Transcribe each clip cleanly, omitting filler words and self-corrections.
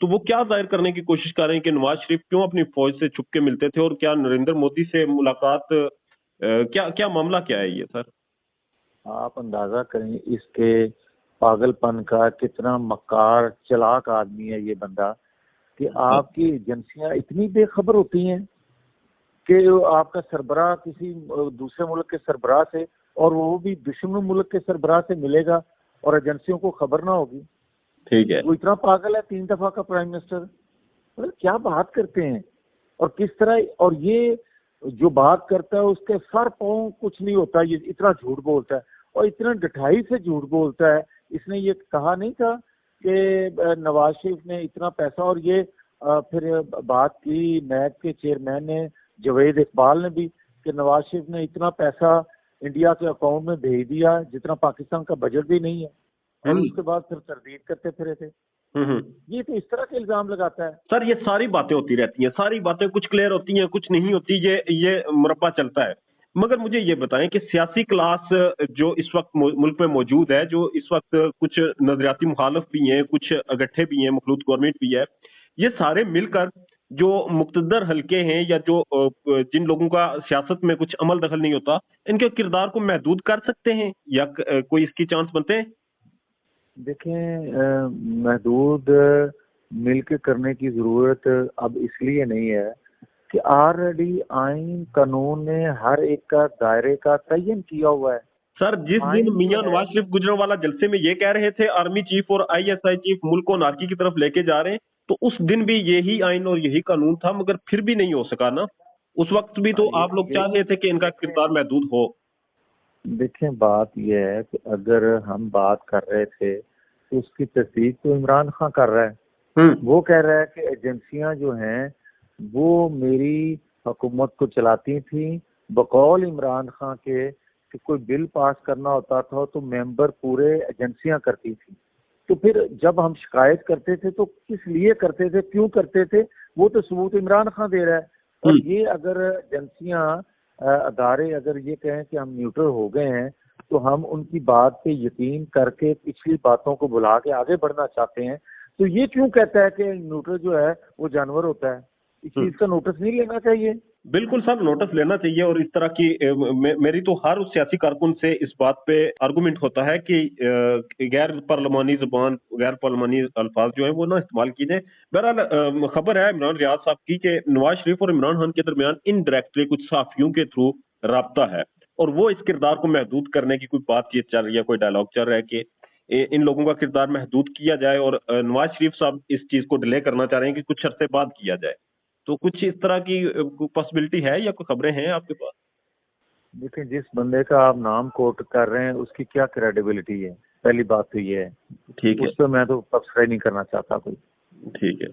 تو وہ کیا ظاہر کرنے کی کوشش کر رہے ہیں کہ نواز شریف کیوں اپنی فوج سے چھپ کے ملتے تھے, اور کیا نریندر مودی سے ملاقات, کیا معاملہ کیا ہے یہ سر؟ آپ اندازہ کریں اس کے پاگل پن کا, کتنا مکار چلاک آدمی ہے یہ بندہ, کہ آپ کی ایجنسیاں اتنی بے خبر ہوتی ہیں کہ آپ کا سربراہ کسی دوسرے ملک کے سربراہ سے, اور وہ بھی دشمن ملک کے سربراہ سے ملے گا اور ایجنسیوں کو خبر نہ ہوگی. ٹھیک ہے, وہ اتنا پاگل ہے, 3 دفعہ کا پرائم منسٹر, کیا بات کرتے ہیں اور کس طرح, اور یہ جو بات کرتا ہے اس کے سر پاؤں کچھ نہیں ہوتا, یہ اتنا جھوٹ بولتا ہے اور اتنا ڈٹھائی سے جھوٹ بولتا ہے. اس نے یہ کہا نہیں تھا کہ نواز شریف نے اتنا پیسہ, اور یہ پھر بات کی نیب کے چیئرمین نے, جوید اقبال نے بھی, کہ نواز شریف نے اتنا پیسہ انڈیا کے اکاؤنٹ میں بھیج دیا جتنا پاکستان کا بجٹ بھی نہیں ہے, اور اس کے بعد پھر تردید کرتے پھرے تھے. یہ تو اس طرح کے الزام لگاتا ہے سر. یہ ساری باتیں ہوتی رہتی ہیں, ساری باتیں کچھ کلیئر ہوتی ہیں کچھ نہیں ہوتی, یہ مربع چلتا ہے. مگر مجھے یہ بتائیں کہ سیاسی کلاس جو اس وقت ملک میں موجود ہے, جو اس وقت کچھ نظریاتی مخالف بھی ہیں, کچھ اگٹھے بھی ہیں, مخلوط گورنمنٹ بھی ہے, یہ سارے مل کر جو مقتدر حلقے ہیں یا جو جن لوگوں کا سیاست میں کچھ عمل دخل نہیں ہوتا, ان کے کردار کو محدود کر سکتے ہیں یا کوئی اس کی چانس بنتے ہیں؟ دیکھیں, محدود مل کے کرنے کی ضرورت اب اس لیے نہیں ہے کہ آلریڈی آئین قانون نے ہر ایک کا دائرے کا تعین کیا ہوا ہے. سر جس دن میاں نواز شریف گجرانوالہ جلسے میں یہ کہہ رہے تھے آرمی چیف اور ISI چیف ملک کو نارکی کی طرف لے کے جا رہے ہیں, تو اس دن بھی یہی آئین اور یہی قانون تھا, مگر پھر بھی نہیں ہو سکا نا. اس وقت بھی تو آپ لوگ چاہ رہے تھے کہ ان کا کردار محدود ہو. دیکھیں, بات یہ ہے کہ اگر ہم بات کر رہے تھے تو اس کی تصدیق تو عمران خان کر رہا ہے. وہ کہہ رہا ہے کہ ایجنسیاں جو ہیں وہ میری حکومت کو چلاتی تھیں بقول عمران خان کے, کہ کوئی بل پاس کرنا ہوتا تھا تو ممبر پورے ایجنسیاں کرتی تھی. تو پھر جب ہم شکایت کرتے تھے تو کس لیے کرتے تھے, کیوں کرتے تھے, وہ تو ثبوت عمران خان دے رہا ہے. اور یہ اگر ایجنسیاں ادارے اگر یہ کہیں کہ ہم نیوٹرل ہو گئے ہیں تو ہم ان کی بات پہ یقین کر کے پچھلی باتوں کو بلا کے آگے بڑھنا چاہتے ہیں, تو یہ کیوں کہتا ہے کہ نیوٹرل جو ہے وہ جانور ہوتا ہے؟ اس چیز کا نوٹس نہیں لینا چاہیے. بالکل سر, نوٹس لینا چاہیے. اور اس طرح کی میری تو ہر اس سیاسی کارکن سے اس بات پہ آرگومنٹ ہوتا ہے کہ غیر پارلیمانی زبان, غیر پارلیمانی الفاظ جو ہیں وہ نہ استعمال کی جائیں. بہرحال خبر ہے عمران ریاض صاحب کی کہ نواز شریف اور عمران خان کے درمیان انڈائریکٹلی کچھ صحافیوں کے تھرو رابطہ ہے, اور وہ اس کردار کو محدود کرنے کی کوئی بات چیت چل رہی ہے, کوئی ڈائلاگ چل رہا ہے کہ ان لوگوں کا کردار محدود کیا جائے, اور نواز شریف صاحب اس چیز کو ڈیلے کرنا چاہ رہے ہیں کہ کچھ عرصے بعد کیا جائے. تو کچھ اس طرح کی پاسبلٹی ہے یا کوئی خبریں ہیں آپ کے پاس؟ دیکھیں, جس بندے کا آپ نام کوٹ کر رہے ہیں اس کی کیا کریڈیبلٹی ہے, پہلی بات تو یہ ہے. ٹھیک ہے, اس پہ میں تو تبصرہ نہیں کرنا چاہتا کوئی. ٹھیک ہے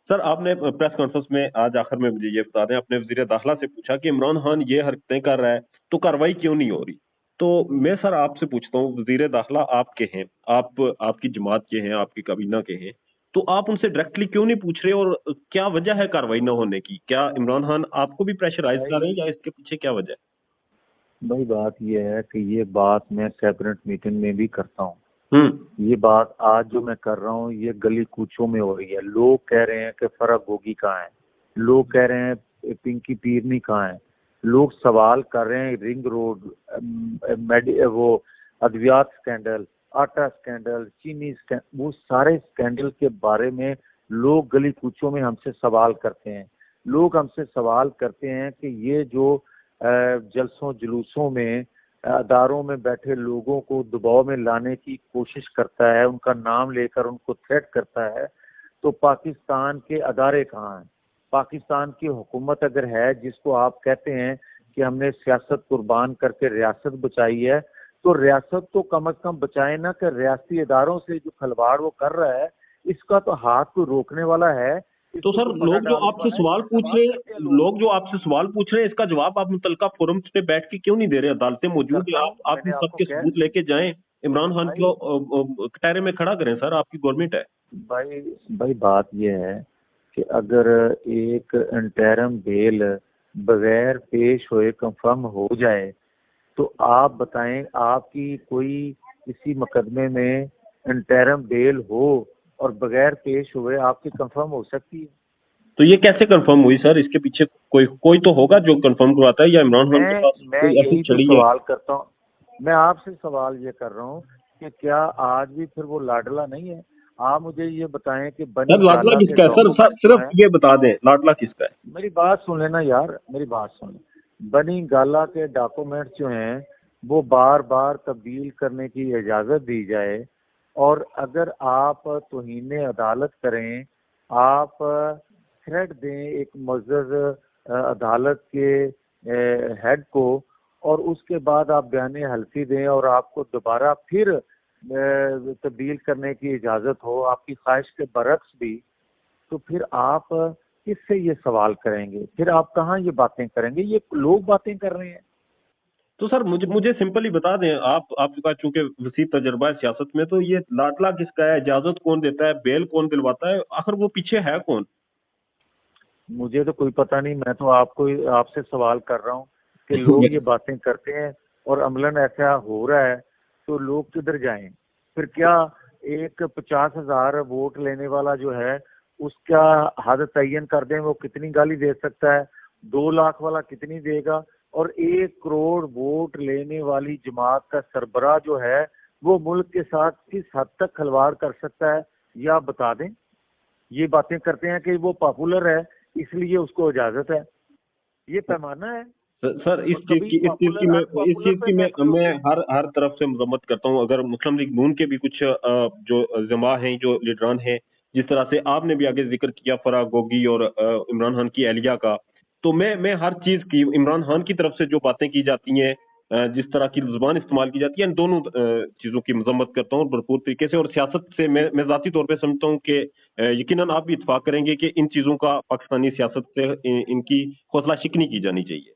سر. آپ نے پریس کانفرنس میں آج آخر میں مجھے یہ بتا دیں, آپ نے وزیر داخلہ سے پوچھا کہ عمران خان یہ حرکتیں کر رہا ہے تو کارروائی کیوں نہیں ہو رہی. تو میں سر آپ سے پوچھتا ہوں, وزیر داخلہ آپ کے ہیں, آپ کی جماعت کے ہیں, آپ کی کابینہ کے ہیں, تو آپ ان سے ڈائریکٹلی کیوں نہیں پوچھ رہے, اور کیا وجہ ہے کارروائی نہ ہونے کی؟ کیا عمران خان آپ کو بھی پریشرائز کر رہے ہیں یا اس کے پیچھے کیا وجہ ہے؟ بھائی بات یہ ہے کہ یہ بات میں کیبنٹ میٹنگ میں بھی کرتا ہوں. یہ بات آج جو میں کر رہا ہوں یہ گلی کوچوں میں ہو رہی ہے. لوگ کہہ رہے ہیں کہ فرق گوگی کہاں ہے, لوگ کہہ رہے ہیں پنکی پیرنی کہاں ہے, لوگ سوال کر رہے ہیں رنگ روڈ, وہ ادویات سکینڈل, آٹا سکینڈل, چینی سکینڈل, وہ سارے سکینڈل کے بارے میں لوگ گلی کوچوں میں ہم سے سوال کرتے ہیں. لوگ ہم سے سوال کرتے ہیں کہ یہ جو جلسوں جلوسوں میں اداروں میں بیٹھے لوگوں کو دباؤ میں لانے کی کوشش کرتا ہے, ان کا نام لے کر ان کو تھریٹ کرتا ہے, تو پاکستان کے ادارے کہاں ہیں؟ پاکستان کی حکومت اگر ہے جس کو آپ کہتے ہیں کہ ہم نے سیاست قربان کر کے ریاست بچائی ہے, تو ریاست تو کم از کم بچائے نا, کہ ریاستی اداروں سے جو کھلواڑ وہ کر رہا ہے اس کا تو ہاتھ کوئی روکنے والا ہے. تو سر لوگ جو آپ سے سوال پوچھ رہے ہیں اس کا جواب آپ متعلقہ فورمز پہ بیٹھ کے کیوں نہیں دے رہے؟ عدالتیں موجود ہیں, آپ سب کے ثبوت لے کے جائیں, عمران خان کو کٹہرے میں کھڑا کریں. سر آپ کی گورنمنٹ ہے. بھائی بات یہ ہے کہ اگر ایک انٹرم بیل بغیر پیش ہوئے کنفرم ہو جائے تو آپ بتائیں, آپ کی کوئی کسی مقدمے میں انٹرم بیل ہو اور بغیر پیش ہوئے آپ کی کنفرم ہو سکتی ہے. تو یہ کیسے کنفرم ہوئی سر؟ اس کے پیچھے کوئی تو ہوگا جو کنفرم کرواتا ہے, یا عمران خان کے پاس میں کوئی ایسی یہی تو چھڑی ہے؟ سوال کرتا ہوں, میں آپ سے سوال یہ کر رہا ہوں کہ کیا آج بھی پھر وہ لاڈلا نہیں ہے؟ آپ مجھے یہ بتائیں کہ بنی سر لاڈلا گالا کس کے کا ہے؟ سر ڈاکومنٹ جو صرف ہیں, یہ بتا دیں لاڈلا کس کا ہے. میری بات سن لینا یار, میری بات سن لیں. بنی گالا کے ڈاکومنٹ جو ہیں وہ بار بار تبدیل کرنے کی اجازت دی جائے, اور اگر آپ توہین عدالت کریں, آپ تھریٹ دیں ایک معزز عدالت کے ہیڈ کو, اور اس کے بعد آپ بیان حلفی دیں اور آپ کو دوبارہ پھر تبدیل کرنے کی اجازت ہو آپ کی خواہش کے برعکس بھی, تو پھر آپ کس سے یہ سوال کریں گے؟ پھر آپ کہاں یہ باتیں کریں گے؟ یہ لوگ باتیں کر رہے ہیں. تو سر مجھے سمپلی بتا دیں, آپ کا چونکہ وسیع تجربہ ہے سیاست میں, تو یہ لاڈلا کس کا ہے؟ اجازت کون دیتا ہے؟ بیل کون دلواتا ہے؟ آخر وہ پیچھے ہے کون؟ مجھے تو کوئی پتہ نہیں, میں تو آپ سے سوال کر رہا ہوں کہ لوگ یہ باتیں کرتے ہیں اور عملاً ایسا ہو رہا ہے, تو لوگ کدھر جائیں؟ پھر کیا ایک 50,000 ووٹ لینے والا جو ہے اس کا حد تعین کر دیں, وہ کتنی گالی دے سکتا ہے؟ 2 لاکھ والا کتنی دے گا؟ اور 1 کروڑ ووٹ لینے والی جماعت کا سربراہ جو ہے وہ ملک کے ساتھ کس حد تک کھلواڑ کر سکتا ہے, یہ آپ بتا دیں. یہ باتیں کرتے ہیں کہ وہ پاپولر ہے اس لیے اس کو اجازت ہے, یہ پیمانہ ہے. سر اس چیز کی میں ہر طرف سے مذمت کرتا ہوں. اگر مسلم لیگ نون کے بھی کچھ جو زما ہیں, جو لیڈران ہیں, جس طرح سے آپ نے بھی آگے ذکر کیا فرح گوگی اور عمران خان کی اہلیہ کا, تو میں ہر چیز کی عمران خان کی طرف سے جو باتیں کی جاتی ہیں, جس طرح کی زبان استعمال کی جاتی ہے, ان دونوں چیزوں کی مذمت کرتا ہوں بھرپور طریقے سے. اور سیاست سے میں ذاتی طور پہ سمجھتا ہوں کہ یقیناً آپ بھی اتفاق کریں گے کہ ان چیزوں کا پاکستانی سیاست سے ان کی حوصلہ شکنی کی جانی چاہیے.